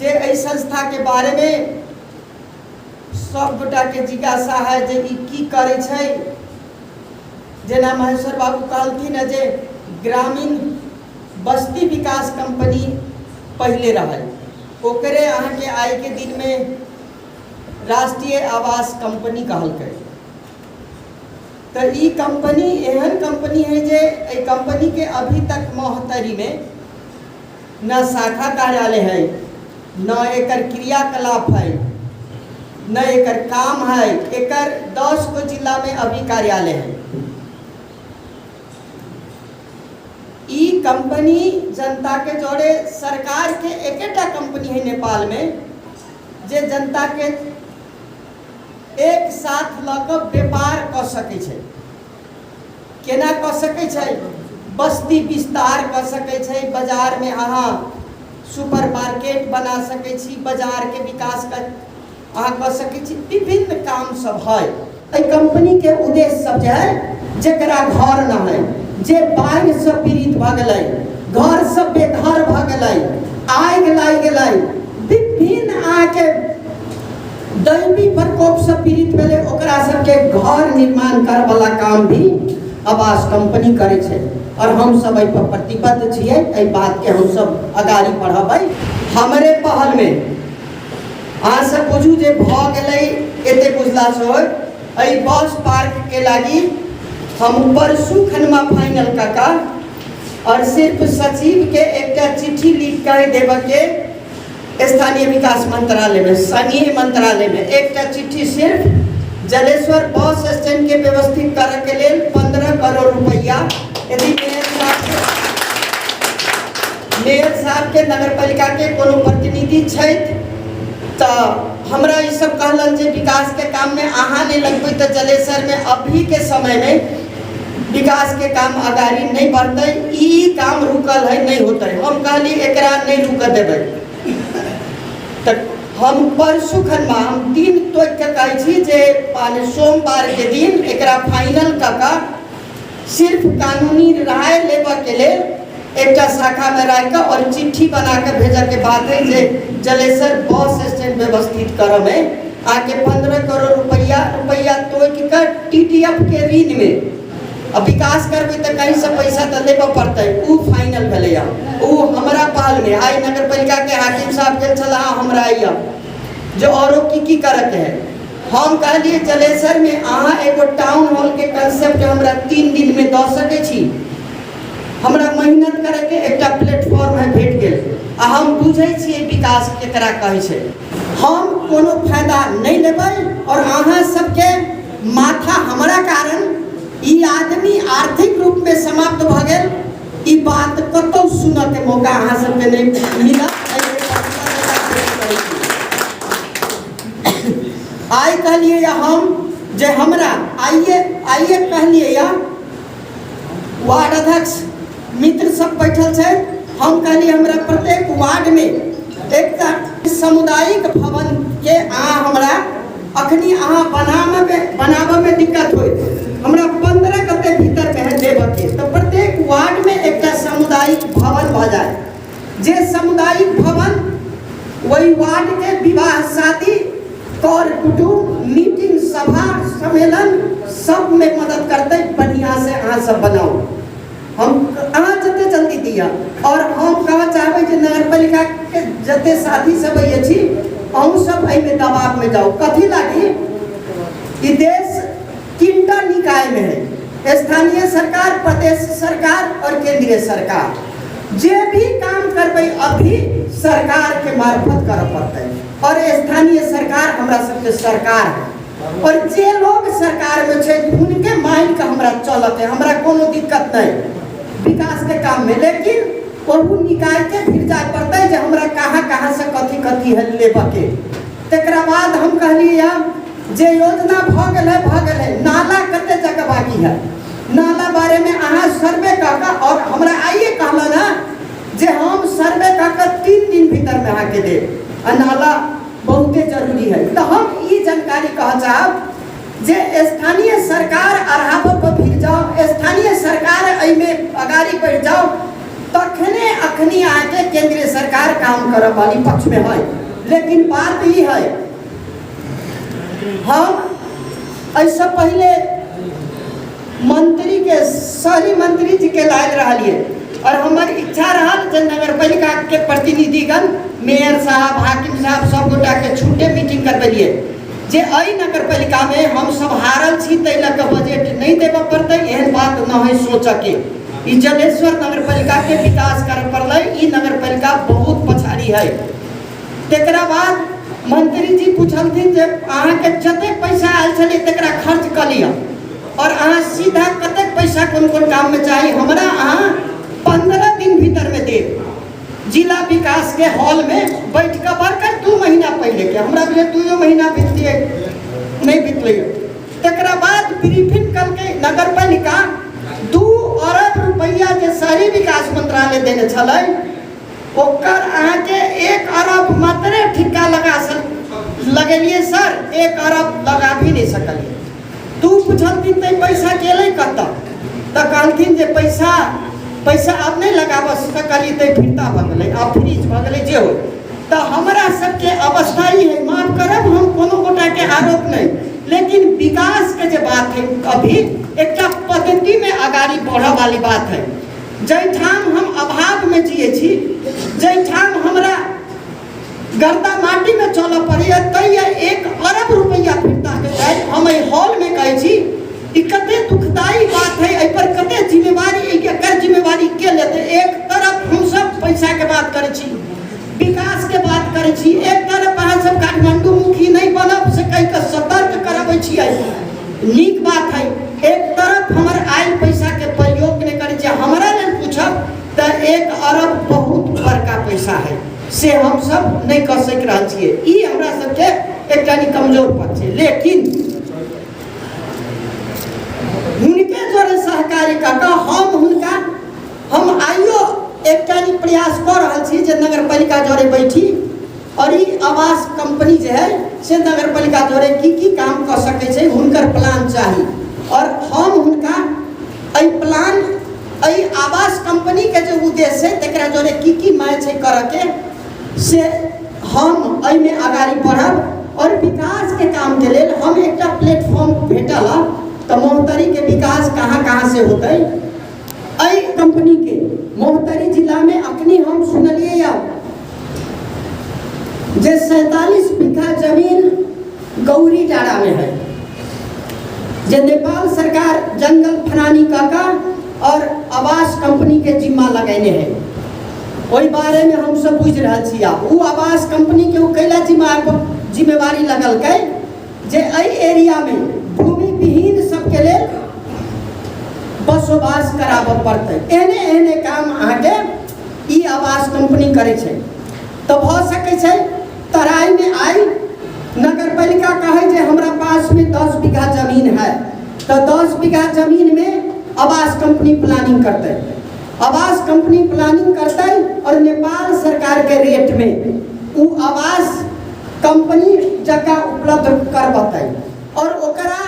जे एहि संस्था के बारे में सब गोटा के जिज्ञासा है जे ई की करे छै। जेना महेश्वर बाबू कहलखिन है जे ग्रामीण बस्ती विकास कंपनी पहले रहे, ओकरे अहाँ के आय के दिन में राष्ट्रीय आवास कंपनी कहलकै। तो ई कंपनी एहन कंपनी है जे ए कंपनी के अभी तक मोहतरी में न शाखा कार्यालय है, न एकर क्रियाकलाप है, न एकर काम है। एकर 10 गो जिला में अभी कार्यालय है। ई कंपनी जनता के जोड़े सरकार के एकेटा कंपनी है नेपाल में जे जनता के एक साथ लकर व्यापार कर सके छै। केना कर सके छै? बस्ती विस्तार कर सके छै, बाजार में अहाँ सुपर मार्केट बना सके छी, बाजार के विकास कर अहाँ कर सके छी, विभिन्न काम सब है। एहि कंपनी के उद्देश्य सब जे है, जकरा घर न है, जे बाढ़ि से पीड़ित भ गेलै, घर सब बेघर भ गेलै, आग लागि गेलै, विभिन्न आके दैवी प्रकोप से पीड़ित भेलै, ओकरा सबके घर निर्माण कर वाला काम भी आवास कंपनी करे छै। और हम सब एहि पर प्रतिबद्ध छियै। एहि बात के हम सब आगाड़ी बढ़ाबै। हमरे पहल में अहाँ सब बुझू जे भ गेलै एते बुझला से एहि बस पार्क के लागी हम परसू खनमा फाइनल काका और सिर्फ सचिव के एकटा चिट्ठी लिख कर देव के स्थानीय विकास मंत्रालय में, स्थानीय मंत्रालय में एकटा चिट्ठी सिर्फ जलेश्वर बस स्टैंड के व्यवस्थित करे के लिए 15 करोड़ रुपया यदि मेयर साहब के नगर पालिका के कोनो प्रतिनिधि छै तो हमरा ई सब कहलन जे विकास के काम में अहाँ नहीं लगबै तो जलेसर में अभी के समय में विकास के काम आगाड़ी नहीं बढ़ते, ई काम रुकल है, नहीं होते। हम कहली एकरा नहीं रुक देबै। तो हम परसू खनमा हम 3 तोड़ के कहै छी जे सोमवार के दिन एकरा फाइनल कका सिर्फ कानूनी राय लेबा के लिए एकटा शाखा में रख और चिट्ठी बना के भेजे के बात है जे जलेसर बस स्टैंड व्यवस्थित कर में आके 15 करोड़ रुपया तोड़ के TTF के ऋण में अब विकास करबे तो कहीं से पैसा तो लेबा पड़ते। उ फाइनल भेलै। उ हमरा पहल में आई नगर पालिका के हाकिम साहब के छला हमरा आइया जो औरों की करे के है। हम कहलिए जलेसर में अहाँ एगो टाउन हॉल के कंसेप्ट हमरा 3 दिन में दे सके छी। हमरा मेहनत करे के एकटा प्लेटफॉर्म है भेट गेल आ हम बुझे छी विकास केकरा कहे छै। हम कोनो फायदा नहीं लेबै और अहाँ सबके माथा हमरा कारण ई आदमी आर्थिक रूप में समाप्त भ गेल, ई बात कतौ सुनऽ के मौका अहाँ सबके नहीं मिला। आई कहलिए हम जे हमरा आइए कहलिए वार्ड अध्यक्ष मित्र सब बैठल छै। हम कहलिए हमरा प्रत्येक वार्ड में एक सामुदायिक भवन के अहाँ हमरा अखनी अहाँ बनाबे में दिक्कत होई, हमरा 15 कते भीतर में देव के तो प्रत्येक वार्ड में एक सामुदायिक भवन भ जाए। जे सामुदायिक भवन वही वार्ड के विवाह शादी कर कुटुंब मीटिंग सभा सम्मेलन सब में मदद करते। बढ़िया से अहाँ सब बनाओ, हम अहाँ जते जल्दी दिया। और हम कह चाहबे जे नगर पालिका के जते साथी सब ये छी अहूँ सब में दबाव में जाओ। कथी लागी ई देश 3टा निकाय में है, स्थानीय सरकार, प्रदेश सरकार और केंद्रीय सरकार। जे भी काम करबे अभी सरकार के मार्फत कर पड़ते और स्थानीय सरकार हमरा सबके सरकार है। और जे लोग सरकार में छे उनके माइंड का हमरा चलते, हमरा कोनो दिक्कत नहीं विकास के काम में। लेकिन वहू निकाय के फिर जाए पड़ते जे हमरा कहाँ से कथी है लेबा के। तकरा बाद हम कहलिए जे योजना भ गेलै नाला कते जगह बाकी है, नाला बारे में अहाँ सर्वे काका और हमरा आइए कहला ना जे हम सर्वे काका 3 दिन भीतर में आके दे। नाला बहुते जरूरी है। तो हम ई जानकारी कह चाहब जे स्थानीय सरकार अरहाब पर फिर जाओ, स्थानीय सरकार में अगाड़ी बढ़ जाओ। तखने अखनी आके केंद्रीय सरकार काम करे वाली पक्ष में है। लेकिन बात ही है, हम ऐसा पहले मंत्री के शहरी मंत्री जी के लायल रहिए और हमारी इच्छा रहा जे नगर पालिका के प्रतिनिधिगण मेयर साहब हाकिम साहब सब गोटा के छूटे मीटिंग करबेलिए जे अई नगर पालिका में हम सब हारल छी तै लक बजट नहीं देबे पड़ते। एहन बात न है सोच के ई जलेश्वर नगर पालिका के विकास करे पड़लै। ई नगर पालिका बहुत पछाड़ी है। तेकरा बाद मंत्री जी पूछलथिन जे अहाँ के जते पैसा आयल छले तेकरा खर्च क लिया और अहाँ सीधा कते पैसा कोन कोन काम में चाहिए हमरा अहाँ 15 दिन भीतर में दे। जिला विकास के हॉल में बैठ कर बरकर 2 महीना पहले के हमरा भी 2 महीना बीतिए नहीं बीतले। तेकरा बाद ब्रीफिंग करके नगर पालिका 2 अरब रुपया जे शहरी विकास मंत्रालय देने छलै ओकर अहाँ के 1 अरब मात्रे ठिका लगेलिए सर, 1 अरब लगा भी नहीं सकलिए। तू पूछलथिन ते पैसा केले कत त कहलथिन जे पैसा अब नहीं लगाब सकली ते फिरता भ गेलै अब फ्रीज भ गेलै जे हो। त हमरा सबके अवस्था ही है, माफ करब हम कोनो गोटा के आरोप नहीं, लेकिन विकास के जे बात है अभी एक पद्धति में आगाड़ी बढ़े वाली बात है। जैठाम हम अभाव में जिये छी, जैठाम हमरा गर्दा माटी में चल पड़े तैया 1 अरब रुपया फिरता के चाहे हम हॉल में कहे छी ई कते दुखदाई बात है। एहि पर कते जिम्मेवारी एकर जिम्मेवारी के लेते। एक तरफ हम सब पैसा के बात करे छी, विकास के बात करे छी, एक तरफ अहाँ सब काठमांडू मुखी नहीं बनब से कह के सतर्क कराबै छियै, नीक बात है। एक तरफ हमर आयल पैसा के प्रयोग नहीं करे छी। हमरा लेल पूछब त 1 अरब बहुत बड़का पैसा है से हम सब नहीं कर सक रहा छियै। ई हमरा सबके एकटा कमजोर पक्ष है। लेकिन हुनके जोरे सहकारी का हम आइयो एकटा प्रयास कर रहा छी जे नगर पालिका जोरे बैठी और ई आवास कंपनी जे है से नगर पालिका जोरे की काम कर सके छै हुनकर प्लान चाहिए और हम हुनका एहि प्लान एहि आवास कंपनी के जो उद्देश्य है तकरा जोरे की मैच है करे के से हम एहि में आगाड़ी बढ़ब और विकास के काम के लेल हम एकटा प्लेटफॉर्म भेटल तो मोहतरी के विकास कहाँ से होते। एहि कंपनी के मोहतरी जिला में अखनी हम सुनलिए या जे 47 बीघा जमीन गौरी डाड़ा में है जे नेपाल सरकार जंगल फनानी काका और आवास कंपनी के जिम्मा लगेने है। ओहि बारे में हम सब बुझ रहा छी। उ आवास कंपनी के कैला जिम्मेवारी लगल के जे एहि एरिया में भूमि विहीन सबके लेल बसोबास कराबऽ पड़तै। एहने काम अहाँके ई आवास कंपनी करे छै। तो भ सकै छै तराई में आई नगर पालिका कहे जे हमरा पास में 10 बीघा जमीन है तो 10 बीघा जमीन में आवास कंपनी प्लानिंग करते, आवास कंपनी प्लानिंग करते और नेपाल सरकार के रेट में उ आवास कंपनी जगह उपलब्ध करबतै और ओकरा